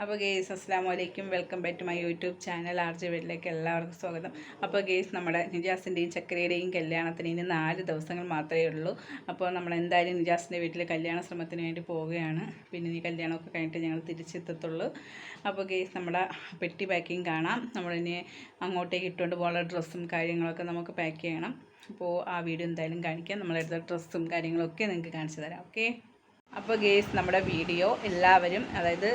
അപ്പോൾ ഗേസ് അസ്സലാമു അലൈക്കും, welcome back to my YouTube channel RJ വീട്ടിലേക്ക് എല്ലാവർക്കും സ്വാഗതം. അപ്പോൾ ഗേസ് നമ്മുടെ നിജാസിൻ്റെയും ചക്കരയുടെയും കല്യാണത്തിന് ഇനി 4 ദിവസങ്ങൾ മാത്രമേ ഉള്ളൂ. അപ്പോൾ നമ്മൾ എന്തായാലും നിജാസിൻ്റെ വീട്ടിൽ കല്യാണ ശ്രമത്തിന് വേണ്ടി പോവുകയാണ്. പിന്നെ ഈ കല്യാണമൊക്കെ കഴിഞ്ഞിട്ട് ഞങ്ങൾ തിരിച്ചെത്തത്തുള്ളൂ. അപ്പോൾ ഗേസ് നമ്മുടെ പെട്ടി പാക്കിങ് കാണാം. നമ്മളിനി അങ്ങോട്ടേക്ക് ഇട്ടുകൊണ്ട് പോകാനുള്ള ഡ്രസ്സും കാര്യങ്ങളൊക്കെ നമുക്ക് പാക്ക് ചെയ്യണം. അപ്പോൾ ആ വീഡിയോ എന്തായാലും കാണിക്കാം. നമ്മളെടുത്ത ഡ്രസ്സും കാര്യങ്ങളൊക്കെ നിങ്ങൾക്ക് കാണിച്ചു തരാം. ഓക്കെ. അപ്പോൾ ഗേസ് നമ്മുടെ വീഡിയോ എല്ലാവരും, അതായത്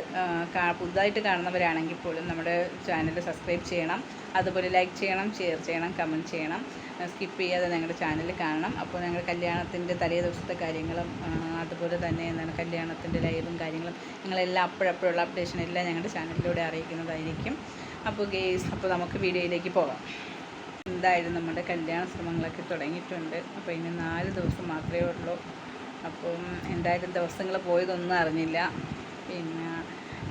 പുതുതായിട്ട് കാണുന്നവരാണെങ്കിൽ പോലും നമ്മുടെ ചാനൽ സബ്സ്ക്രൈബ് ചെയ്യണം, അതുപോലെ ലൈക്ക് ചെയ്യണം, ഷെയർ ചെയ്യണം, കമൻറ്റ് ചെയ്യണം. സ്കിപ്പ് ചെയ്യാതെ ഞങ്ങളുടെ ചാനൽ കാണണം. അപ്പോൾ ഞങ്ങൾ കല്യാണത്തിൻ്റെ തലേ ദിവസത്തെ കാര്യങ്ങളും അതുപോലെ തന്നെ എന്താണ് കല്യാണത്തിൻ്റെ ലൈവും കാര്യങ്ങളും നിങ്ങളെല്ലാം അപ്പോഴപ്പോഴുള്ള അപ്ഡേഷൻ എല്ലാം ഞങ്ങളുടെ ചാനലിലൂടെ അറിയിക്കുന്നതായിരിക്കും. അപ്പോൾ ഗേസ്, അപ്പോൾ നമുക്ക് വീഡിയോയിലേക്ക് പോകാം. എന്തായാലും നമ്മുടെ കല്യാണ ശ്രമങ്ങളൊക്കെ തുടങ്ങിയിട്ടുണ്ട്. അപ്പോൾ ഇനി 4 ദിവസം മാത്രമേ ഉള്ളൂ. അപ്പം എന്തായാലും ദിവസങ്ങൾ പോയതൊന്നും അറിഞ്ഞില്ല. പിന്നെ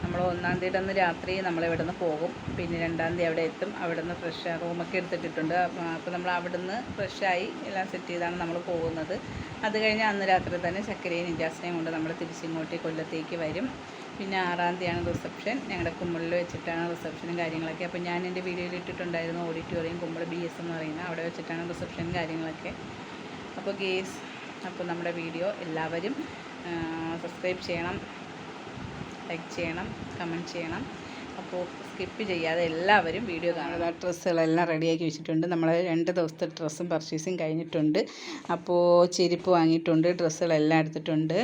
നമ്മൾ 1-ാം തീയതി അന്ന് രാത്രി നമ്മളിവിടെ നിന്ന് പോകും. പിന്നെ 2-ാം തീയതി അവിടെ എത്തും. അവിടെ നിന്ന് ഫ്രഷ് റൂമൊക്കെ എടുത്തിട്ടിട്ടുണ്ട്. അപ്പോൾ നമ്മൾ അവിടെ നിന്ന് ഫ്രഷായി എല്ലാം സെറ്റ് ചെയ്താണ് നമ്മൾ പോകുന്നത്. അത് കഴിഞ്ഞ് അന്ന് രാത്രി തന്നെ ചക്കരയും നിജാസിനെയും കൊണ്ട് നമ്മൾ തിരിച്ചിങ്ങോട്ട് കൊല്ലത്തേക്ക് വരും. പിന്നെ 6-ാം തീയതിയാണ് റിസപ്ഷൻ. ഞങ്ങളുടെ കുമ്പളിൽ വെച്ചിട്ടാണ് റിസപ്ഷനും കാര്യങ്ങളൊക്കെ. അപ്പോൾ ഞാൻ എൻ്റെ വീഡിയോയിൽ ഇട്ടിട്ടുണ്ടായിരുന്നു ഓഡിറ്റോറിയം കുമ്പൾ BS എന്ന് പറയുന്നത്, അവിടെ വെച്ചിട്ടാണ് റിസപ്ഷനും കാര്യങ്ങളൊക്കെ. അപ്പോൾ ഗേസ്, അപ്പോൾ നമ്മുടെ വീഡിയോ എല്ലാവരും സബ്സ്ക്രൈബ് ചെയ്യണം, ലൈക്ക് ചെയ്യണം, കമൻറ്റ് ചെയ്യണം. അപ്പോൾ സ്കിപ്പ് ചെയ്യാതെ എല്ലാവരും വീഡിയോ കാണുക. ഡ്രസ്സുകളെല്ലാം റെഡിയാക്കി വെച്ചിട്ടുണ്ട്. നമ്മൾ 2 ദിവസത്തെ ഡ്രസ്സും പർച്ചേസിങ് കഴിഞ്ഞിട്ടുണ്ട്. അപ്പോൾ ചെരുപ്പ് വാങ്ങിയിട്ടുണ്ട്, ഡ്രസ്സുകളെല്ലാം എടുത്തിട്ടുണ്ട്.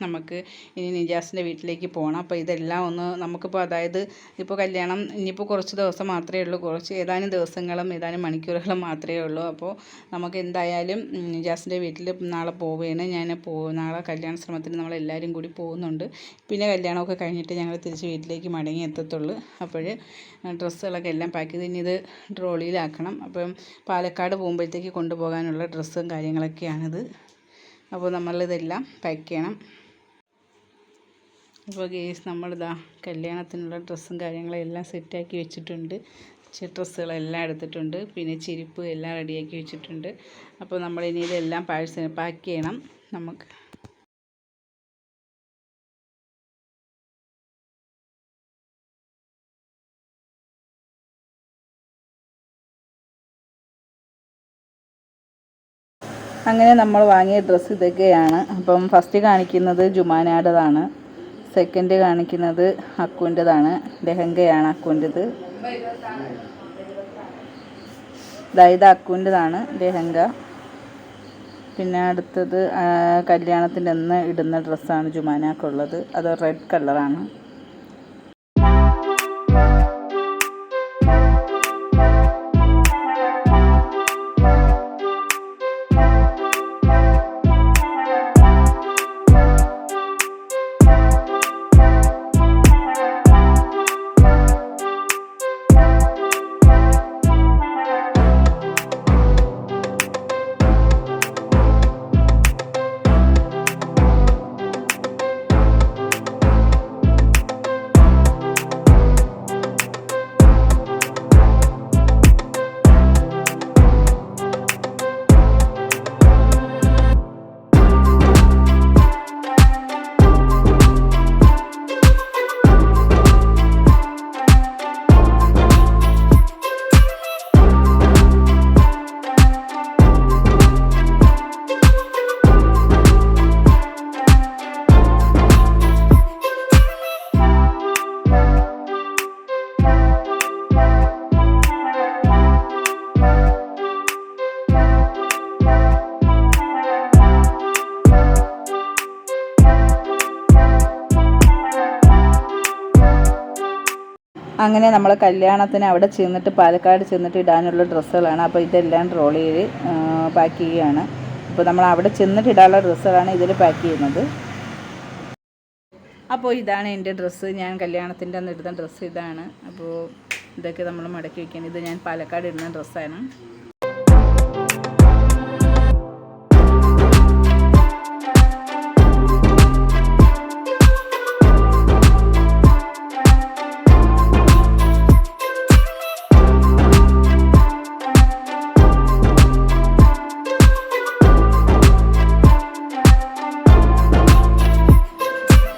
നമുക്ക് ഇനി നിജാസിൻ്റെ വീട്ടിലേക്ക് പോകണം. അപ്പോൾ ഇതെല്ലാം ഒന്ന് നമുക്കിപ്പോൾ, അതായത് ഇപ്പോൾ കല്യാണം ഇനിയിപ്പോൾ കുറച്ച് ദിവസം മാത്രമേ ഉള്ളൂ, ഏതാനും ദിവസങ്ങളും ഏതാനും മണിക്കൂറുകളും മാത്രമേ ഉള്ളൂ. അപ്പോൾ നമുക്ക് എന്തായാലും നിജാസിൻ്റെ വീട്ടിൽ നാളെ പോവുകയാണ്. നാളെ കല്യാണ ശ്രമത്തിന് നമ്മളെല്ലാവരും കൂടി പോകുന്നുണ്ട്. പിന്നെ കല്യാണമൊക്കെ കഴിഞ്ഞിട്ട് ഞങ്ങൾ തിരിച്ച് വീട്ടിലേക്ക് മടങ്ങി എത്തത്തുള്ളൂ. അപ്പോൾ ഡ്രസ്സുകളൊക്കെ എല്ലാം പാക്ക് ചെയ്ത് ഇനി ഇത് ട്രോളിയിലാക്കണം. അപ്പം പാലക്കാട് പോകുമ്പോഴത്തേക്ക് കൊണ്ടുപോകാനുള്ള ഡ്രസ്സും കാര്യങ്ങളൊക്കെയാണിത്. അപ്പോൾ നമ്മളിതെല്ലാം പാക്ക് ചെയ്യണം. അപ്പോൾ ഗേസ്, നമ്മളിതാ കല്യാണത്തിനുള്ള ഡ്രസ്സും കാര്യങ്ങളും എല്ലാം സെറ്റാക്കി വെച്ചിട്ടുണ്ട്. ഡ്രസ്സുകളെല്ലാം എടുത്തിട്ടുണ്ട്. പിന്നെ ചെരുപ്പ് എല്ലാം റെഡിയാക്കി വെച്ചിട്ടുണ്ട്. അപ്പോൾ നമ്മളിനി ഇതെല്ലാം പാക്ക് ചെയ്യണം നമുക്ക്. അങ്ങനെ നമ്മൾ വാങ്ങിയ ഡ്രസ്സ് ഇതൊക്കെയാണ്. അപ്പം ഫസ്റ്റ് കാണിക്കുന്നത് ജുമാനാടതാണ്, സെക്കൻഡ് കാണിക്കുന്നത് അക്കുവിൻ്റെതാണ്, ലെഹങ്കയാണ് അക്കുവിൻ്റെത്. ഇത് അക്കുവിൻ്റെതാണ് ലെഹങ്ക. പിന്നെ അടുത്തത് കല്യാണത്തിൻ്റെ അന്ന് ഇടുന്ന ഡ്രസ്സാണ് ജുമാനാക്കുള്ളത്, അത് റെഡ് കളറാണ്. അങ്ങനെ നമ്മൾ കല്യാണത്തിന് അവിടെ ചെന്നിട്ട് പാലക്കാട് ചെന്നിട്ട് ഇടാനുള്ള ഡ്രസ്സുകളാണ്. അപ്പോൾ ഇതെല്ലാം ട്രോളിയിൽ പാക്ക് ചെയ്യുകയാണ്. അപ്പോൾ നമ്മൾ അവിടെ ചെന്നിട്ട് ഇടാനുള്ള ഡ്രസ്സുകളാണ് ഇതിൽ പാക്ക് ചെയ്യുന്നത്. അപ്പോൾ ഇതാണ് എൻ്റെ ഡ്രസ്സ്. ഞാൻ കല്യാണത്തിൻ്റെ അന്ന് ഇടുന്ന ഡ്രസ്സ് ഇതാണ്. അപ്പോൾ ഇതൊക്കെ നമ്മൾ മടക്കി വയ്ക്കാൻ, ഇത് ഞാൻ പാലക്കാട് ഇടുന്ന ഡ്രസ്സാണ്.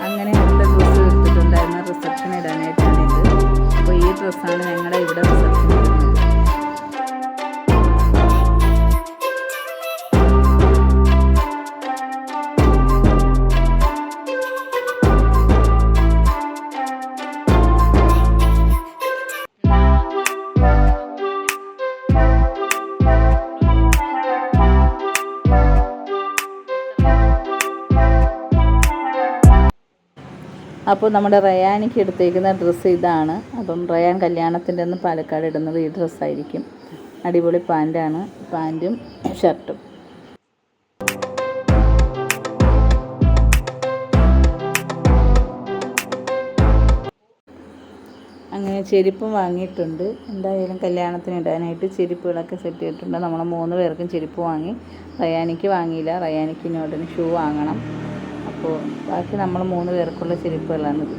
അങ്ങനെ അടുത്ത ഡ്രസ്സ് എടുത്തിട്ടുണ്ടായിരുന്നു റിസപ്ഷൻ ഇടാനായിട്ട്. ഡ്രസ്സാണ് ഞങ്ങളുടെ ഇവിടെ റിസപ്ഷൻ വരുന്നത്. അപ്പോൾ നമ്മുടെ റയാനിക്ക് എടുത്തേക്കുന്ന ഡ്രസ്സ് ഇതാണ്. അപ്പം റയാൻ കല്യാണത്തിൻ്റെ അന്ന് പാലക്കാട് ഇടുന്നത് ഈ ഡ്രസ്സായിരിക്കും. അടിപൊളി പാൻറ്റാണ്, പാൻറ്റും ഷർട്ടും. അങ്ങനെ ചെരുപ്പും വാങ്ങിയിട്ടുണ്ട്. എന്തായാലും കല്യാണത്തിന് ഇടാനായിട്ട് ചെരുപ്പുകളൊക്കെ സെറ്റ് ചെയ്തിട്ടുണ്ട്. നമ്മൾ 3 പേർക്കും ചെരുപ്പ് വാങ്ങി. റയാനിക്ക് വാങ്ങിയില്ല, റയാനിക്ക് ഇനി ഉടനെ ഷൂ വാങ്ങണം. അപ്പോൾ ബാക്കി നമ്മൾ 3 പേർക്കുള്ള ചെരുപ്പുകളാണിത്.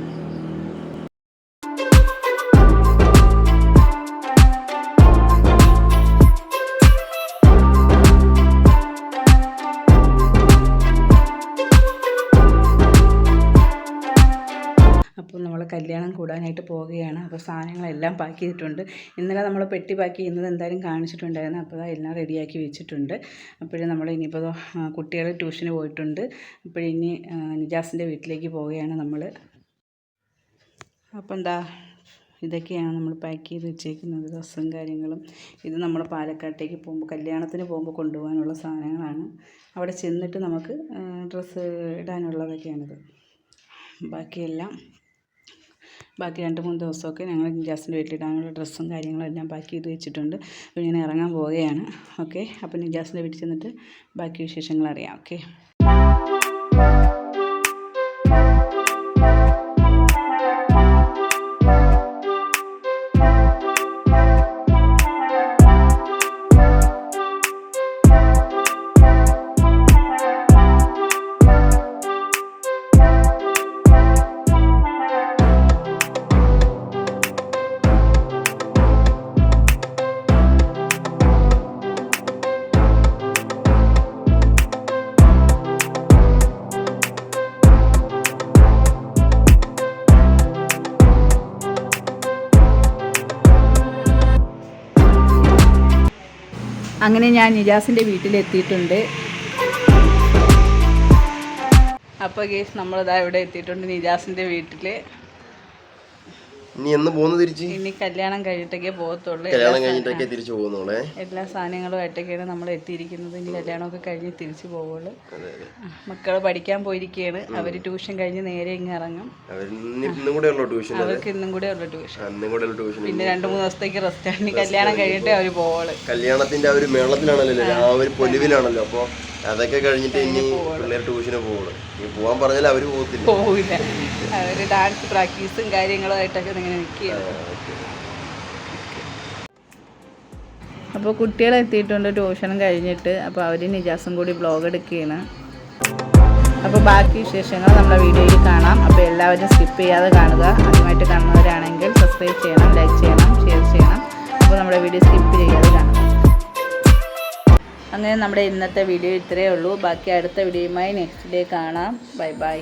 അപ്പോൾ നമ്മൾ കല്യാണം കൂടാനായിട്ട് പോവുകയാണ്. അപ്പോൾ സാധനങ്ങളെല്ലാം പാക്ക് ചെയ്തിട്ടുണ്ട്. ഇന്നലെ നമ്മൾ പെട്ടി പാക്ക് ചെയ്യുന്നത് എന്തായാലും കാണിച്ചിട്ടുണ്ടായിരുന്നു. അപ്പോൾ എല്ലാം റെഡിയാക്കി വെച്ചിട്ടുണ്ട്. അപ്പോഴും നമ്മൾ ഇനിയിപ്പോൾ കുട്ടികൾ ട്യൂഷന് പോയിട്ടുണ്ട്. അപ്പോഴിനി നിജാസിൻ്റെ വീട്ടിലേക്ക് പോവുകയാണ് നമ്മൾ. അപ്പോൾ ഇതൊക്കെയാണ് നമ്മൾ പാക്ക് ചെയ്ത് വെച്ചേക്കുന്നത്, ഡ്രസ്സും കാര്യങ്ങളും. ഇത് നമ്മൾ പാലക്കാട്ടേക്ക് പോകുമ്പോൾ, കല്യാണത്തിന് പോകുമ്പോൾ കൊണ്ടുപോകാനുള്ള സാധനങ്ങളാണ്. അവിടെ ചെന്നിട്ട് നമുക്ക് ഡ്രസ്സ് ഇടാനുള്ളതൊക്കെയാണിത്. ബാക്കി 2-3 ദിവസമൊക്കെ ഞങ്ങൾ നിജാസിൻ്റെ വീട്ടിലിടാനുള്ള ഡ്രസ്സും കാര്യങ്ങളും എല്ലാം പാക്ക് ചെയ്ത് വെച്ചിട്ടുണ്ട്. അപ്പോൾ ഇങ്ങനെ ഇറങ്ങാൻ പോവുകയാണ്. ഓക്കെ, അപ്പോൾ നിജാസിൻ്റെ വീട്ടിൽ ചെന്നിട്ട് ബാക്കി വിശേഷങ്ങൾ അറിയാം. ഓക്കെ. അങ്ങനെ ഞാൻ നിജാസിൻ്റെ വീട്ടിലെത്തിയിട്ടുണ്ട്. അപ്പോൾ ഗേസ് നമ്മളിതാ ഇവിടെ എത്തിയിട്ടുണ്ട് നിജാസിൻ്റെ വീട്ടിൽ. ഇനി എന്ന് പോകുന്നു തിരിച്ച്? ഇനി കല്യാണം കഴിഞ്ഞിട്ടൊക്കെ പോകത്തുള്ളൂ. കല്യാണം കഴിഞ്ഞിട്ടൊക്കെ തിരിച്ചു പോകുന്നുള്ളേ. എല്ലാ സാധനങ്ങളുമായിട്ടൊക്കെയാണ് നമ്മൾ എത്തിയിരിക്കുന്നത്. ഇനി കല്യാണമൊക്കെ കഴിഞ്ഞ് തിരിച്ചു പോകുള്ളൂ. മക്കൾ പഠിക്കാൻ പോയിരിക്കുകയാണ്. അവർ ട്യൂഷൻ കഴിഞ്ഞ് നേരെ ഇങ്ങ് ഇറങ്ങും. അവർക്ക് ഇന്നും കൂടെ ഉള്ളൂ ട്യൂഷൻ. പിന്നെ 2-3 ദിവസത്തേക്ക് റെസ്റ്റ് ആണ്. കല്യാണം കഴിഞ്ഞിട്ടേ അവർ പോവുള്ളൂ. കല്യാണത്തിന്റെ ആ ഒരു മേളത്തിലാണല്ലോ, ആ ഒരു പൊലിവിലാണല്ലോ. അപ്പോൾ അതൊക്കെ കഴിഞ്ഞിട്ട് ഇനി പിള്ളേർ ട്യൂഷന് പോകുള്ളൂ. ഈ പോകാൻ പറഞ്ഞാൽ അവർ പോകില്ല. അവർ ഡാൻസ് പ്രാക്ടീസും കാര്യങ്ങളുമായിട്ടൊക്കെ ഇങ്ങനെ നിൽക്കുകയാണ്. അപ്പോൾ കുട്ടികളെത്തിയിട്ടുണ്ട് ട്യൂഷനും കഴിഞ്ഞിട്ട്. അപ്പോൾ അവർ നിജാസും കൂടി വ്ലോഗ് എടുക്കുകയാണ്. അപ്പോൾ ബാക്കി വിശേഷങ്ങൾ നമ്മുടെ വീഡിയോയിൽ കാണാം. അപ്പോൾ എല്ലാവരും സ്കിപ്പ് ചെയ്യാതെ കാണുക. ആദ്യമായിട്ട് കാണുന്നവരാണെങ്കിൽ സബ്സ്ക്രൈബ് ചെയ്യണം, ലൈക്ക് ചെയ്യണം, ഷെയർ ചെയ്യണം. അപ്പോൾ നമ്മുടെ വീഡിയോ സ്കിപ്പ് ചെയ്യാതെ കാണാം. അങ്ങനെ നമ്മുടെ ഇന്നത്തെ വീഡിയോ ഇത്രയേ ഉള്ളൂ. ബാക്കി അടുത്ത വീഡിയോയുമായി നെക്സ്റ്റ് ഡേ കാണാം. Bye bye.